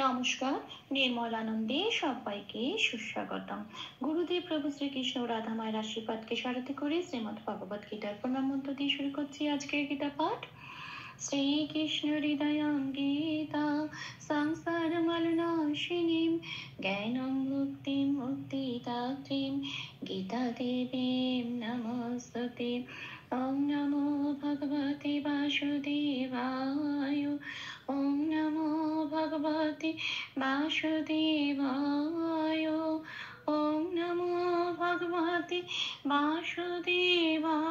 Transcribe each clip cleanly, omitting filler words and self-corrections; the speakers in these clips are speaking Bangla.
নমস্কার, নির্মল আনন্দে সবাইকে সুস্বাগতম। গুরুদেব প্রভু শ্রীকৃষ্ণ ও রাধা মায়ের আশীর্বাদকে সারথি করে শ্রীমদ্ ভগবত গীতার প্রণাম মন্ত্র দিয়ে শুরু করছি আজকের গীতা পাঠ। শ্রীকৃষ্ণ হৃদয়ং গীতা সংসার মলনাশিনীম জ্ঞানং মুক্তিম মুক্তিদাত্রীম গীতা দেবীম নমস্তুতে। ওম নমো ভগবতে বাসুদেবায়। ওম নমো ভগবতে বাসুদেবায়। ওম নমো ভগবতে বাসুদেবায়।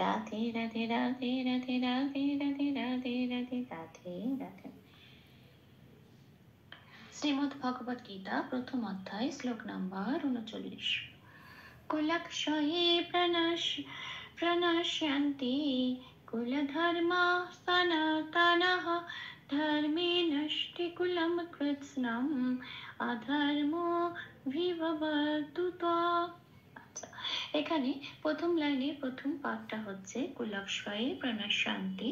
রাধে রাধে রাধে রাধে রাধে রাধে রাধে রাধে রাধে রাধে। শ্রীমদ্ ভগবত গীতা প্রথম অধ্যায় শ্লোক নাম্বার 39। কুলক্ষয়ে প্রণশ্যন্তি কুলধর্মা সনাতনঃ ধর্মে নষ্টে কুলম কৃৎস্নম অধর্মো বিভবতুত। এখানে প্রথম লাইনে প্রথম পাঠটা হচ্ছে কুলক্ষয়ে প্রণশ্যন্তি,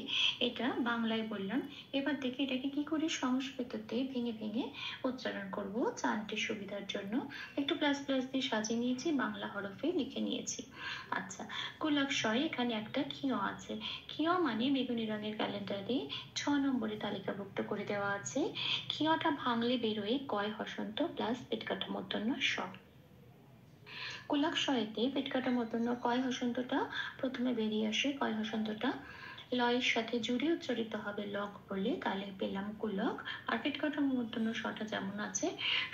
এটা বাংলায় বললাম। এবার দেখে এটাকে কি করে সংস্কৃততে ভেঙে ভেঙে উচ্চারণ করব চানটির সুবিধার জন্য একটু প্লাস প্লাস দিয়ে সাজিয়ে নিয়েছি, বাংলা হরফে লিখে নিয়েছি। আচ্ছা, কুলক্ষয় এখানে একটা ক্ষিয় আছে। ক্ষিয় মানে বেগুনি রঙের ক্যালেন্ডারে 6 নম্বরে তালিকাভুক্ত করে দেওয়া আছে। ক্ষিয়টা ভাঙলে বেরোয় কয় হসন্ত প্লাস পেটকাটা মূর্ধন্য স। কুলক্ষয়েতে পেটকাটা মূর্ধন্য কয় হসন্তটা প্রথমে বেরিয়ে আসে। কয় হসন্তটা লয়ের সাথে জুড়ে উচ্চারিত হবে লক বলে, তাহলে পেলাম কুলক। আর পেটকাটা মূর্ধন্য সটা যেমন আছে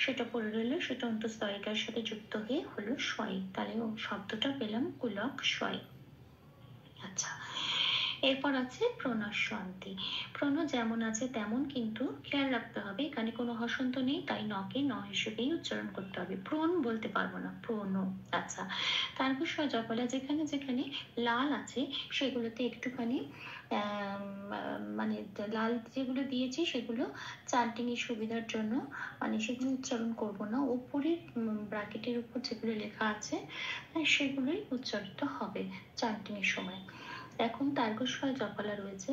সেটা পড়ে রইল, সেটা অন্তঃস্থিকার সাথে যুক্ত হয়ে হলো শয়, তাহলে শব্দটা পেলাম কুলক শয়। আচ্ছা, এরপর আছে প্রণশ্যন্তি। প্রণ যেমন আছে তেমন, কিন্তু খেয়াল রাখতে হবে এখানে কোনো হসন্ত নেই, তাই নকে ন হিসেবেই উচ্চারণ করতে হবে, প্রণ বলতে পারবো না, প্রণ। আচ্ছা, তার বিষয় জপলা যেখানে যেখানে লাল আছে সেগুলোতে একটুখানি মানে লাল যেগুলো দিয়েছি সেগুলো চান্টিং এর সুবিধার জন্য মানে সেগুলো উচ্চারণ করব না, ওপরের ব্র্যাকেটের উপর যেগুলো লেখা আছে সেগুলোই উচ্চারিত হবে চান্টিং এর সময়। এখন তার্গস্বয় জফলা রয়েছে।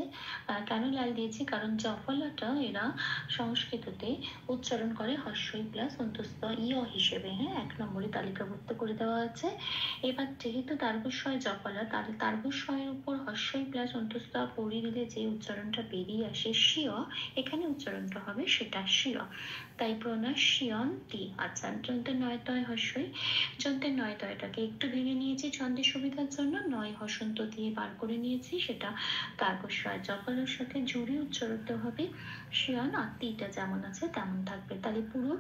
কেন লাল দিয়েছি, কারণ জফলাটা এরা সংস্কৃততে উচ্চারণ করে হস্যই প্লাস অন্তস্থ ইয় হিসেবে। হ্যাঁ, 1 নম্বরে তালিকাভুক্ত করে দেওয়া আছে। এবার যেহেতু তার্গস্বয় জফলা, তাহলে তার্গস্বয়ের উপর হস্যই প্লাস অন্তস্থ পড়ে দিলে যে উচ্চারণটা বেরিয়ে আসে শিয়, এখানে উচ্চারণটা হবে সেটা শিয়, তাই প্রণশ্যন্তি। আচ্ছা, যন্ত্রের নয় তয় হস্যই, যন্ত্রের নয় তয়টাকে একটু ভেঙে নিয়েছি ছন্দের সুবিধার জন্য, নয় হসন্ত দিয়ে বার করে নিয়েছি, সেটা তার্গস্বয় জফলার সাথে জুড়ে উচ্চারিত হবে শিয়ন, আর তিটা যেমন আছে তেমন থাকবে। তাহলে পুরো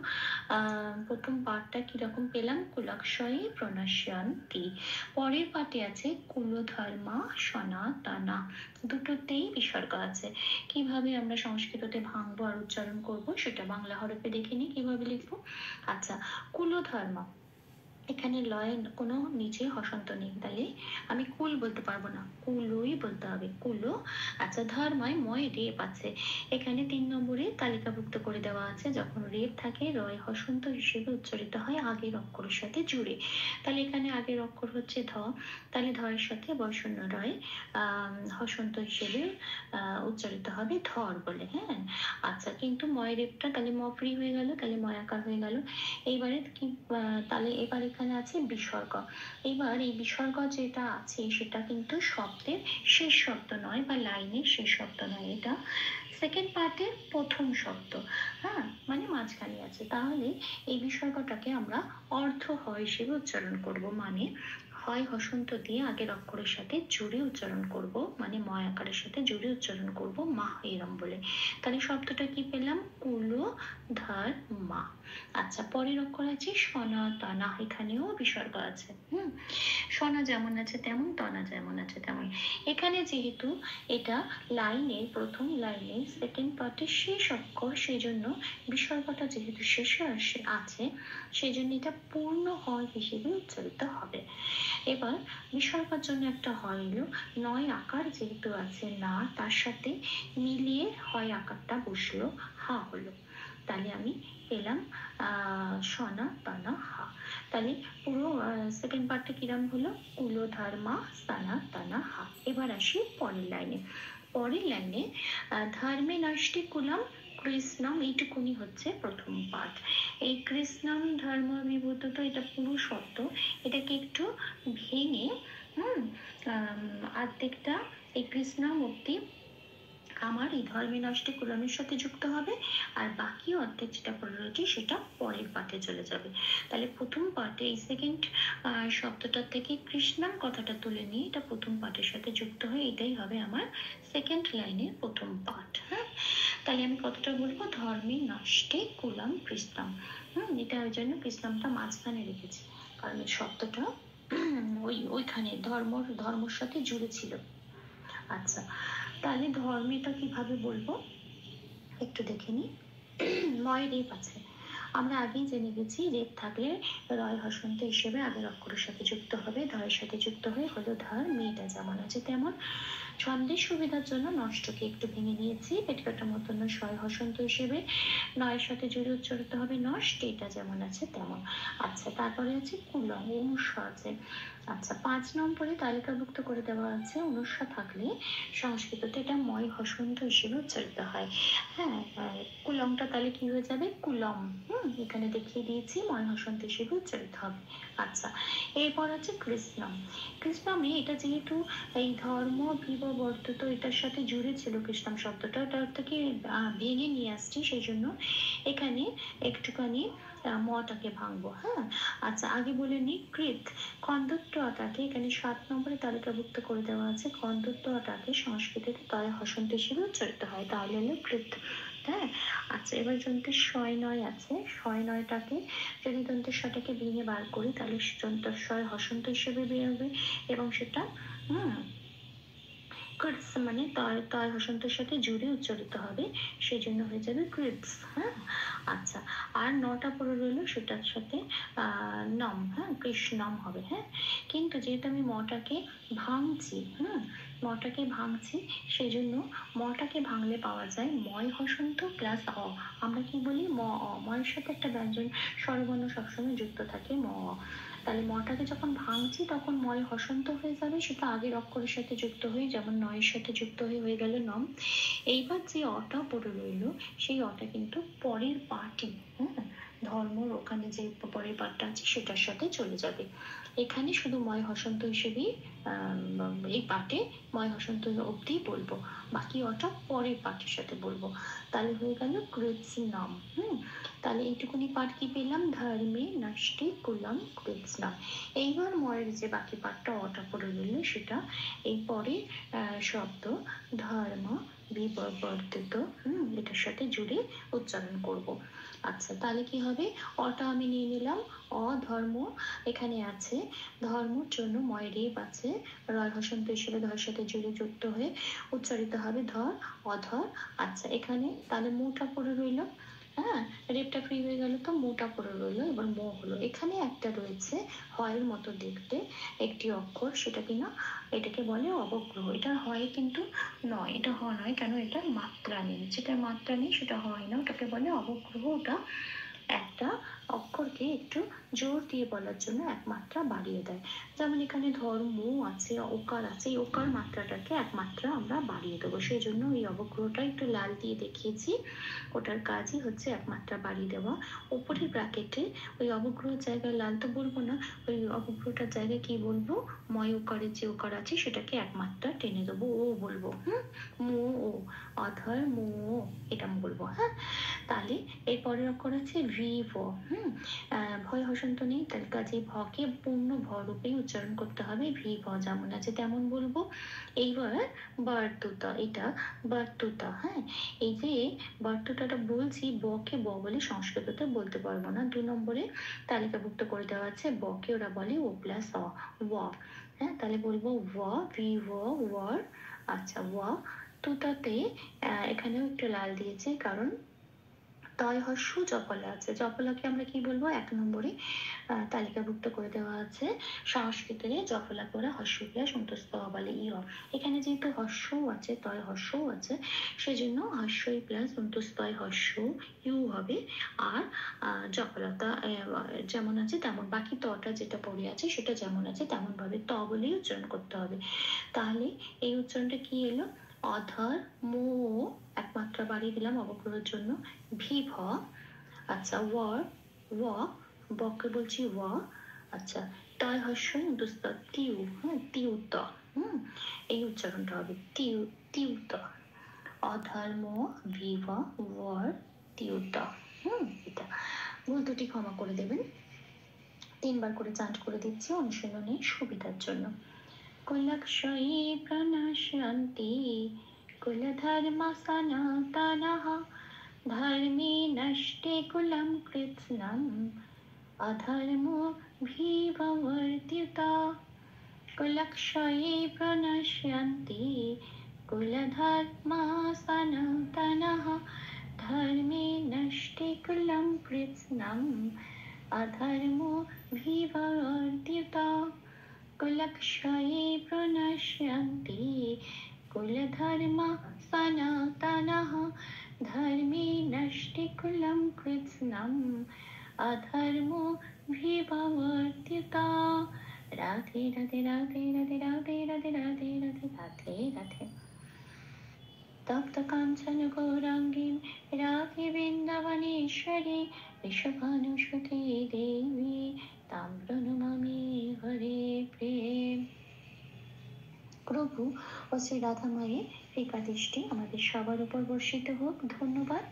প্রথম পাঠটা কিরকম পেলাম, কুলক্ষয়ে প্রণশ্যন্তি। পরের পাঠে আছে কুলধর্মা সনাতনা, দুটোতেই বিসর্গ আছে। কিভাবে আমরা সংস্কৃততে ভাঙবো আর উচ্চারণ করব সেটা বাংলা হরফে দেখে নিই কিভাবে লিখবো। আচ্ছা, কুলধর্মা, এখানে লয়ে কোনো নিচে হসন্ত নেই, তাহলে আমি কুল বলতে পারবো না, কুলই বলতে হবে, কুলো। আচ্ছা, ধর্ময় ময় রেপ আছে, এখানে 3 নম্বরে তালিকাভুক্ত করে দেওয়া আছে। যখন রেপ থাকে রয় হসন্ত হিসেবে উচ্চারিত হয় আগের অক্ষরের সাথে জুড়ে, তাহলে এখানে আগের অক্ষর হচ্ছে ধ, তাহলে ধয়ের সাথে বয়শূন্য রয় হসন্ত হিসেবে উচ্চারিত হবে ধর বলে। হ্যাঁ, আচ্ছা, কিন্তু ময় রেপটা তাহলে ম ফ্রি হয়ে গেল, তাহলে ময়াকার হয়ে গেল। এইবারে কি, তাহলে এবার এখানে আছে বিসর্গ। এবার এই বিসর্গ যেটা আছে সেটা কিন্তু শব্দের শেষ শব্দ নয় বা লাইনের শেষ শব্দ নয়, এটা সেকেন্ড পার্টের প্রথম শব্দ। হ্যাঁ, মানে মাঝখানে আছে, তাহলে এই বিসর্গটাকে আমরা অর্ধ হ হিসেবে উচ্চারণ করব, মানে হয় হসন্ত দিয়ে আগের অক্ষরের সাথে জুড়ে উচ্চারণ করব, মানে ময় আকারের সাথে জুড়ে উচ্চারণ করব মা এরম বলে। তাহলে শব্দটা কি পেলাম, কুলো ধর মা। আচ্ছা, পরের অক্ষর আছে সনাতনা, এখানেও বিসর্গ আছে। সনা যেমন আছে তেমন, তনা যেমন আছে তেমন। এখানে যেহেতু এটা লাইনের প্রথম লাইনের সেকেন্ড পার্টের শেষ অক্ষর, সেই জন্য বিসর্গটা যেহেতু শেষে আছে সেই জন্য এটা পূর্ণ হয় হিসেবে উচ্চারিত হবে। এবার বিসর্গের জন্য একটা হয় এলো, নয় আকার যেহেতু আছে না, তার সাথে মিলিয়ে হয় আকারটা বসলো, হা হলো, তাহলে আমি পেলাম সনা তানা হা। তাহলে পুরো সেকেন্ড পার্টটা কিরম হলো, কুলো ধর্মা সানা তানা হা। এবার আসি পরের লাইনে, পরের লাইনে ধর্মে নষ্টে কুলম কৃষ্ণম, এইটুকুনি হচ্ছে প্রথম পাঠ। এই কৃষ্ণম ধর্ম বিভূত, তো এটা পুরো শব্দ, এটাকে একটু ভেঙে অর্ধেকটা এই কৃষ্ণম অব্দি আমার এই ধর্মে নষ্টে কুলমের সাথে যুক্ত হবে, আর বাকি অর্ধেক যেটা পড়ে রয়েছে সেটা পরের পাঠে চলে যাবে। তাহলে প্রথম পাঠে এই সেকেন্ড শব্দটার থেকে কৃষ্ণাম কথাটা তুলে নিয়ে এটা প্রথম পাঠের সাথে যুক্ত হয়ে এটাই হবে আমার সেকেন্ড লাইনের প্রথম পাঠ। হ্যাঁ, তাহলে আমি কতটা বলবো, ধর্মে নষ্টে কুলম কৃষ্ণাম। এটা ওই জন্য কৃষ্ণামটা মাঝখানে রেখেছি, কারণ এই শব্দটা ওইখানে ধর্মর সাথে জুড়ে ছিল। আচ্ছা, তাহলে ধর্মেটা কিভাবে বলবো একটু দেখে নি। ময় রেপ আছে, আমরা আগেই জেনে গেছি রেপ থাকলে রয় হসন্ত হিসেবে আগের অক্ষরের সাথে যুক্ত হবে, ধরের সাথে যুক্ত হয়ে হলো ধর, মেয়েটা যেমন আছে তেমন। ছন্দের সুবিধার জন্য নষ্টকে একটু ভেঙে নিয়েছি, পেটকাটা মতন শয় হসন্ত হিসেবে নয়ের সাথে জুড়ে উচ্চারিত হবে নষ্ট, এটা যেমন আছে তেমন। আচ্ছা, তারপরে আছে কুলম, অনুস্বা আছে। আচ্ছা, 5 নম্বরে তালিকাভুক্ত করে দেওয়া আছে অনুস্বা থাকলে সংস্কৃততে এটা ময় হসন্ত হিসেবে উচ্চারিত হয়। হ্যাঁ, কুলমটা তাহলে কি হয়ে যাবে, কুলম। এখানে দেখিয়ে দিয়েছি ময় হসন্ত হিসেবে উচ্চারিত হবে। আচ্ছা, এরপর আছে কৃষ্ণম। কৃষ্ণমে এটা যেহেতু এই ধর্ম বিবর্তিত এটার সাথে জুড়ে ছিল কৃষ্ণম শব্দটা, ওটা থেকে ভেঙে নিয়ে আসছি, সেই জন্য এখানে একটুখানি মটাকে ভাঙবো। হ্যাঁ, আচ্ছা, আগে বলে নি কৃত, কন্দত্ব আটাকে এখানে 7 নম্বরে তালিকাভুক্ত করে দেওয়া আছে, কন্দত্ব আটাকে সংস্কৃতিতে তয় হসন্ত হিসেবে উচ্চারিত হয়, তাহলে হলো কৃত। হ্যাঁ, আচ্ছা, এবার যন্ত্রের শয় নয় আছে, শয় নয়টাকে যদি দন্তের শটাকে ভেঙে বার করি তাহলে যন্ত্র শয় হসন্ত হিসেবে বেরোবে, এবং সেটা ক্রিপস মানে তয় হসন্তের সাথে জুড়ে উচ্চারিত হবে, সেই জন্য হয়ে যাবে ক্রিপস। হ্যাঁ, আচ্ছা, আর 9টা পরে রইলো সেটার সাথে নম, হ্যাঁ কৃষ্ণম হবে। হ্যাঁ, কিন্তু যেহেতু আমি মটাকে ভাঙছি, মটাকে ভাঙছি, সেই জন্য মটাকে ভাঙলে পাওয়া যায় ময় হসন্ত প্লাস অ। আমরা কি বলি, ম অ, ময়ের সাথে একটা ব্যঞ্জন স্বরবর্ণ সবসময় যুক্ত থাকে, ম অ। তাহলে মটাকে যখন ভাঙছি তখন ময় হসন্ত হয়ে যাবে, সেটা আগের অক্ষরের সাথে যুক্ত হয়ে, যেমন নয়ের সাথে যুক্ত হয়ে গেল নম। এইবার যে অটা পড়ে রইল সেই অটা কিন্তু পরের পাঠই, ধর্মর ওখানে যে পরের পাঠটা আছে সেটার সাথে চলে যাবে। এখানে শুধু ময় হসন্ত হিসেবেই এই পাঠে ময় হসন্ত অব্দি বলবো, বাকি অটা পরের পাঠের সাথে বলবো। তাহলে হয়ে গেল কৃৎস্নম। তাহলে এইটুকুনি পাঠ কি পেলাম, ধর্মে নষ্টে কুলম কৃৎস্নম। এইবার ময়ের যে বাকি পাঠটা অটা পড়ে রইল সেটা এই পরে শব্দ ধর্ম বিবর্তিত এটার সাথে জুড়ে উচ্চারণ করব। আচ্ছা, তাহলে কি হবে, অটা আমি নিয়ে নিলাম, অধর্ম এখানে আছে, ধর্মর জন্য ময় রেপ আছে, রয় হসন্ত হিসেবে ধর সাথে জুড়ে যুক্ত হয়ে উচ্চারিত হবে ধর, অধর। আচ্ছা, এখানে তাহলে মুটা পড়ে রইল, হ্যাঁ রেপটা ফ্রি হয়ে গেল, তো মোটা পড়ে রইলো, এবার মো হলো। এখানে একটা রয়েছে হয়ের মতো দেখতে একটি অক্ষর, সেটা কিনা এটাকে বলে অবগ্রহ। এটা হয় কিন্তু নয়, এটা হ নয়, কেন এটার মাত্রা নেই, যেটার মাত্রা নেই সেটা হয় না, ওটাকে বলে অবগ্রহ। ওটা একটা অক্ষরকে একটু জোর দিয়ে বলার জন্য এক মাত্রা বাড়িয়ে দেয়, যেমন এখানে ধর মু আছে, ওকার আছে, এই ওকার মাত্রাটাকে এক মাত্রা আমরা বাড়িয়ে দেবো, সেই জন্য এই অবগ্রহটা একটু লাল দিয়ে দেখিয়েছি, ওটার কাজই হচ্ছে এক মাত্রা বাড়িয়ে দেওয়া। উপরের ব্র্যাকেটে ওই অবগ্রহের জায়গায় লাল তো বলবো না, ওই অবগ্রহটার জায়গায় কি বলবো, ময় ওকারের যে ওকার আছে সেটাকে এক মাত্রা টেনে দেবো, ও বলবো, মু ও, অধর মু ও, এটা বলবো। হ্যাঁ, তাহলে এরপরের অক্ষর আছে ভি ভ। ভয় হসন্ত নেই, তার কাজে ভকে পূর্ণ ভ রূপেই উচ্চারণ করতে হবে, ভি ভ যেমন আছে তেমন বলবো। এইবার বার্তুতা, এটা বার্তুতা। হ্যাঁ, এই যে বার্তুটাটা বলছি, বকে ব বলে সংস্কৃততে বলতে পারবো না। 2 নম্বরে তালিকাভুক্ত করে দেওয়া আছে, বকে ওরা বলে ও প্লাস অ, ও। হ্যাঁ, তাহলে বলবো ও, ভি ও, ওয়ার। আচ্ছা, ও তুতাতে এখানেও একটু লাল দিয়েছে, কারণ তয় হস্য জফলা আছে, জফলাকে আমরা কি বলবো, 1 নম্বরে তালিকাভুক্ত করে দেওয়া আছে, সংস্কৃতে জফলাকে ওরা হস্য প্লাস অন্তস্থ বলে ই। এখানে যেহেতু হস্যও আছে, তয় হস্যও আছে, সেজন্য হস্যই প্লাস অন্তস্থয় হস্য ইউ হবে, আর জফলতা যেমন আছে তেমন, বাকি তটা যেটা পড়ে আছে সেটা যেমন আছে তেমন ভাবে ত বলেই উচ্চারণ করতে হবে। তাহলে এই উচ্চারণটা কি এলো, অধর মো, একমাত্রা বাড়িয়ে দিলাম অবগ্রহের জন্য, ভি ভ। আচ্ছা, ওয়ার, ওয়, বকে বলছি ওয়া। আচ্ছা, তয় হস্য দুস্ত তিউ, হ্যাঁ তিউ ত। এই উচ্চারণটা হবে তিউ, তিউ ত। অধর্ম ভিভ ওয়ার তিউ ত। এটা ভুল দুটি ক্ষমা করে দেবেন। 3 বার করে চান্ট করে দিচ্ছি অনুশীলনের সুবিধার জন্য। কুলক্ষয়ী প্রণশ্যন্তি কুলধর্ম সনাতনঃ ধর্মে নষ্টে কুলম কৃৎস্নম অধর্মোऽভিবর্ধিত। কুলক্ষয়ে প্রণশ্যন্তি কুলধর্মা সনাতনঃ ধর্মে নষ্টে কুলম কৃৎস্নম অধর্মোऽভিবর্ধিত। কুলক্ষয়ে প্রণশ্যন্তি কুলধর্মা সনাতনঃ ধর্মে নষ্টে কুলম কৃৎস্নম অধর্মোऽভিবর্ধিত। রাধে রাধে রাধে রাধে রাধে রাধে রাধে রাধে রাধে রাধে। তপ্ত কাঞ্চন গৌরাঙ্গীম রাধে বৃন্দাবনেশ্বরী ঋষভানুসুতে দেবী তাম প্রণমামি হরে প্রেম। প্রভু ও শ্রী রাধা মায়ের একাদশটি আমাদের সবার উপর বর্ষিত হোক। ধন্যবাদ।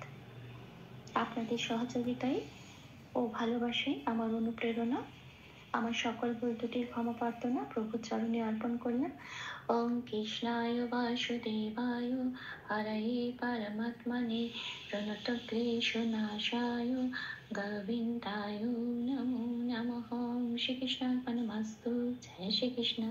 আপনাদের সহযোগিতায় ও ভালোবাসায় আমার অনুপ্রেরণা, আমার সকল ভুল ত্রুটির ক্ষমা প্রার্থনা প্রভুর চরণে অর্পণ করলাম। ওম কৃষ্ণায় বাসুদেবায় হরয়ে পরমাত্মনে প্রণতক্লেশনাশায় গোবিন্দায় নমো নমঃ। শ্রীকৃষ্ণার্পণমস্তু। জয় শ্রীকৃষ্ণ।